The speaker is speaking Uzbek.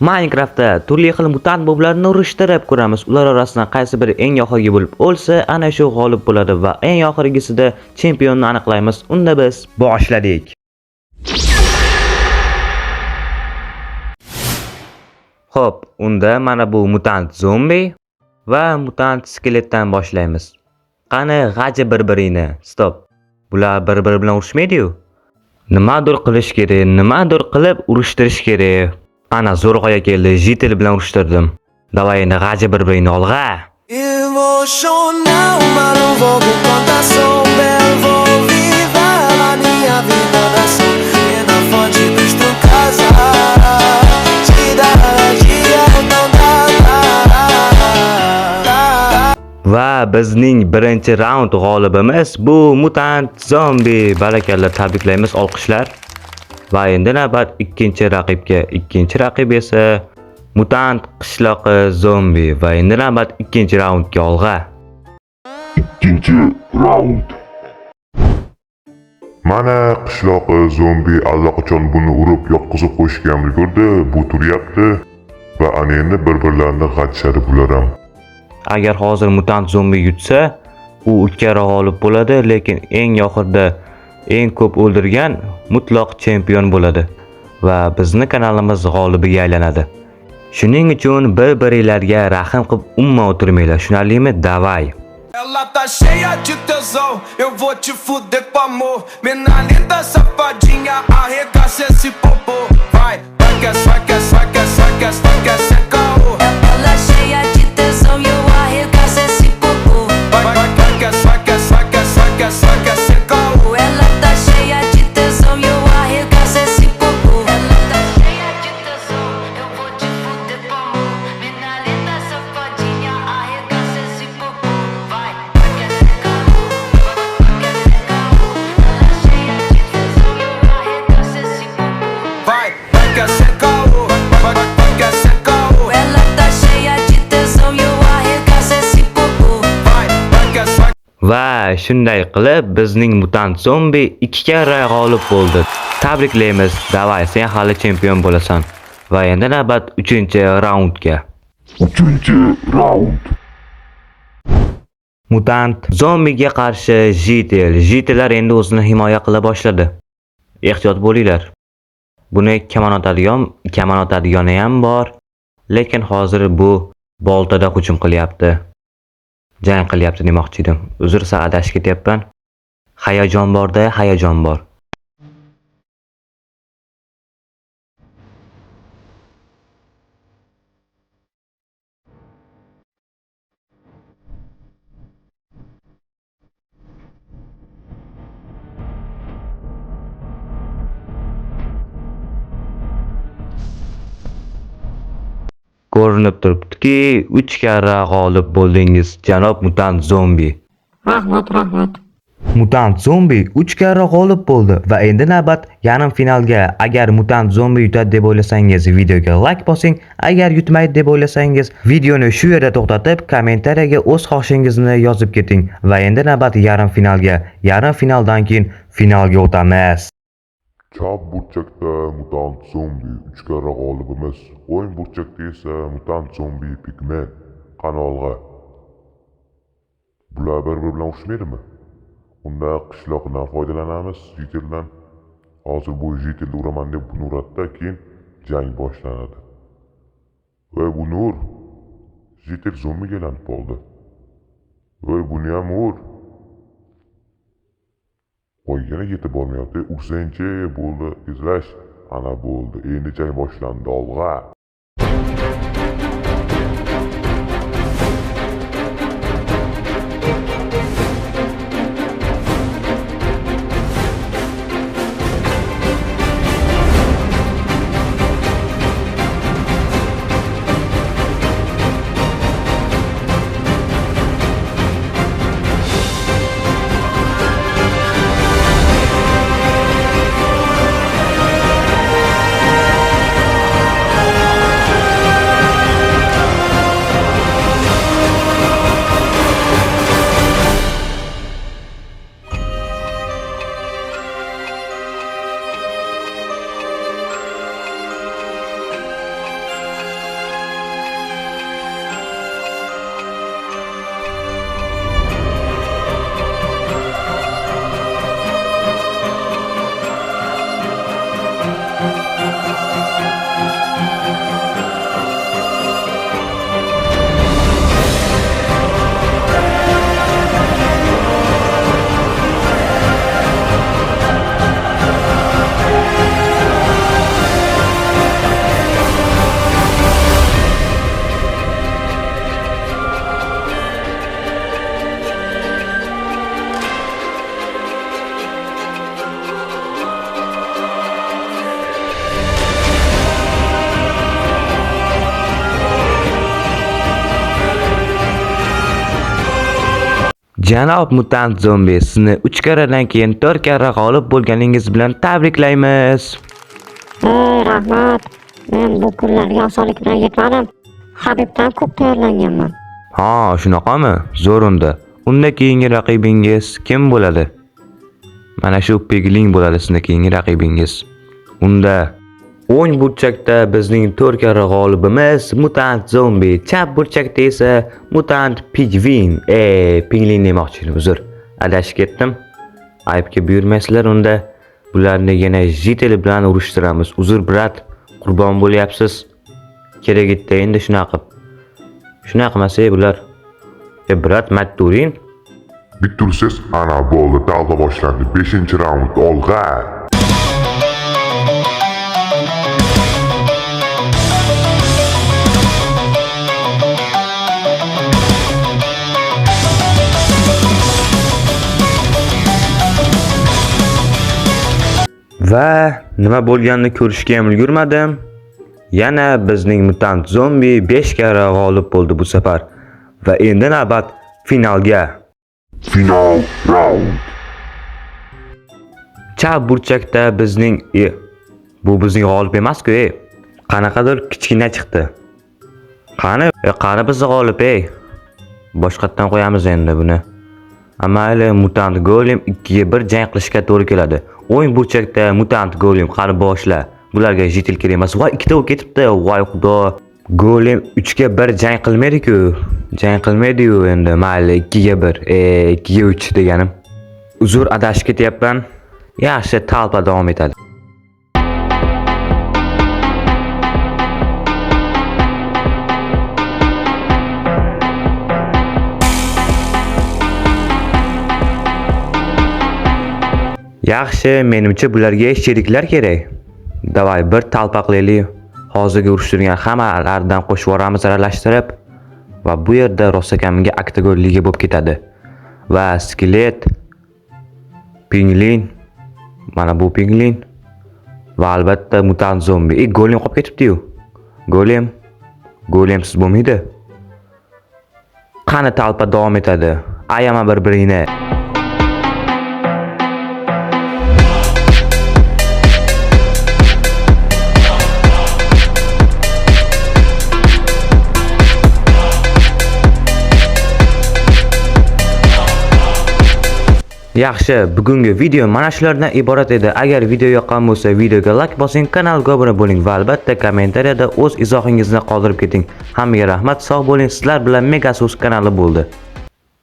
Minecraftda turli xil mutant moblarni urishtirib ko'ramiz. Ular orasidan qaysi biri eng oxirgi bo'lib o'lsa, ana shu g'olib bo'ladi va eng oxirgisida chempionni aniqlaymiz. Unda biz boshladik. Xo'p, unda mana bu mutant zombi va mutant skeletdan boshlaymiz. Qani g'aji bir-birini. Stop. Bular bir-biri bilan urushmaydi-yu. Nimadir qilish kerak, nimadir qilib urishtirish kerak. Ana zo'rg'oya keldi, jitel bilan urishtirdim. Davay endi g'aji bir-birini olg'a. Emocional, mas não vou com contação. Belo, vou viver a minha vida da sol. E na fonte dos tu casa. Va bizning birinchi raund g'olibimiz bu mutant zombi. Barakalla, tabriklaymiz, olqishlar. Va endi navbat ikkinchi raqibga. Ikkinchi raqib esa mutant qishloqi zombi. Va endi navbat ikkinchi raundga olg'a. Ikkinchi raund. Mana qishloqi zombi allaqachon buni urib yotqizib qo'yishga ulgurdi. Bu turyapti va ana endi bir-birlarini g'ajishadi bular ham. Agar hozir mutant zombi yutsa, u ikkara g'olib bo'ladi, lekin eng oxirida eng ko'p o'ldirgan mutlaq chempion bo'ladi va bizni kanalimiz g'olibiga aylanadi. Shuning uchun bir-biringlarga rahim qilib umuman o'tirmanglar, tushunarlimi? Davay. Ela tá cheia de tesão, eu vou te fuder com amor. Mina linda, safadinha, arregaça esse popô. Vai, vai que vai que vai que vai que vai que ser caô. Ela cheia de tesão e eu arregaço esse popô. Vai, vai que vai que vai que vai que vai que vai que ser caô. Ela tá cheia de tesão e eu arregaço esse popô. Ela tá cheia de tesão, eu vou te fuder com amor. Mina linda, safadinha, arregaça esse popô. Vai, vai que ser caô, vai que ser caô. Ela cheia de tesão e eu arregaço esse popô. Vai, vai que ser caô, vai que ser caô. Ela tá cheia de tesão e eu arregaço esse popô. Vai, vai que vai. Va shunday qilib bizning mutant zombi 2 karra g'olib bo'ldi. Tabriklaymiz. Davay, sen hali chempion bo'lasan. Va endi navbat 3-raundga. Uchinchi raund. Mutant zombiga qarshi jitel. Jitellar endi o'zini himoya qila boshladi. Ehtiyot bo'linglar. Buni kamon otadigani ham bor, lekin hozir bu boltada hujum qilyapti. Jang qilyapti demoqchi edim. Uzr, adashib ketyapman. Hayajon borda, hayajon bor. Ko'rinib turibdiki, 3 karra g'olib bo'ldingiz, janob mutant zombi. Rahmat. Mutant zombi 3 karra g'olib bo'ldi va endi navbat yarim finalga. Agar mutant zombi yutadi deb o'ylasangiz, videoga like bosing. Agar yutmaydi deb o'ylasangiz, videoni shu yerda to'xtatib, kommentariyaga o'z xohishingizni yozib keting. Va endi navbat yarim finalga. Yarim finaldan keyin finalga o'tamiz. Chap burchakda mutant zombi 3 karra g'olibimiz. O'ng burchakda esa mutant zombi pigmen. Qani olg'a. Bular bir-biri bilan urushmaydimi? Unda qishloqdan foydalanamiz, jiteldan. Hozir bu jitelni uraman deb buni uradida, keyin jang boshlanadi. Voy bu nur. Jitel zombiga aylanib qoldi. Voy buni ham ur. Voy yana yetib bormayapti. Ursanchi bo'ldi, izlash. Ana bo'ldi. Endi jang boshlandi, olg'a. Janob mutant zombi, sizni 3 karradan keyin 4 karra g'olib bo'lganingiz bilan tabriklaymiz. Rahmat. Men bu kunlarga osonlik bilan yetmadim. Habibdan ko'p tayyorlanganman. Ha, shunaqami? Zo'r unda. Unda keyingi raqibingiz kim bo'ladi? Mana shu Piglin bo'ladi sizning keyingi raqibingiz. Unda o'ng burchakda bizning 4 karra g'olibimiz mutant zombi, chap burchakda esa mutant Pigvin. Piglin demoqchi edim, uzr. Adashib ketdim. Aybga buyurmaysizlar unda. Bularni yana jitel bilan urushtiramiz. Uzr brat, qurbon bo'lyapsiz. Kerak etdi endi shunaqa qilib. Shunaqa qilmasa bular. Brat, Matturin. Bittursiz, ana bo'ldi, dalda boshlandi. 5-raund olg'a. Va nima bo'lganini ko'rishga ham ulgurmadim. Yana bizning mutant zombi 5 karra g'olib bo'ldi bu safar. Va endi navbat finalga. Final round. Chap burchakda bizning bu bizning g'olib emas-ku, Qanaqadir kichkina chiqdi. Qani biz g'olib, Boshqatdan qo'yamiz endi buni. Amali mutant golem 2 ga 1 jang qilishga to'g'ri keladi. O'ng burchakda mutant golem qani boshla. Bularga jitil kerak emas. Voy, ikkita o'q ketibdi. Voy xudo. Golem 3 ga 1 jang qilmaydi-ku. Jang qilmaydi-yu endi. Mayli 2 ga 1, 2 ga 3 deganim. Uzr, adashib ketyapman. Yaxshi, talpa davom etadi. Yaxshi, menimcha bularga sheriklar kerak. Davay, bir talpa qilaylik. Hozirga urushtirgan hammalaridan qo'shib yuboramiz aralashtirib va bu yerda Rosakamga oktagon liga bo'lib ketadi. Va skelet, Piglin, mana bu Piglin va albatta mutant zombi. Golem qolib ketibdi-yu. Golemsiz bo'lmaydi. Qani talpa davom etadi. Ayama bir-birini. Yaxshi, bugungi video mana shulardan iborat edi. Agar video yoqqan bo'lsa, videoga like bosing, kanalga obuna bo'ling va albatta kommentariyada o'z izohingizni qoldirib keting. Hammaga rahmat, sog' bo'ling. Sizlar bilan Megasus kanali bo'ldi.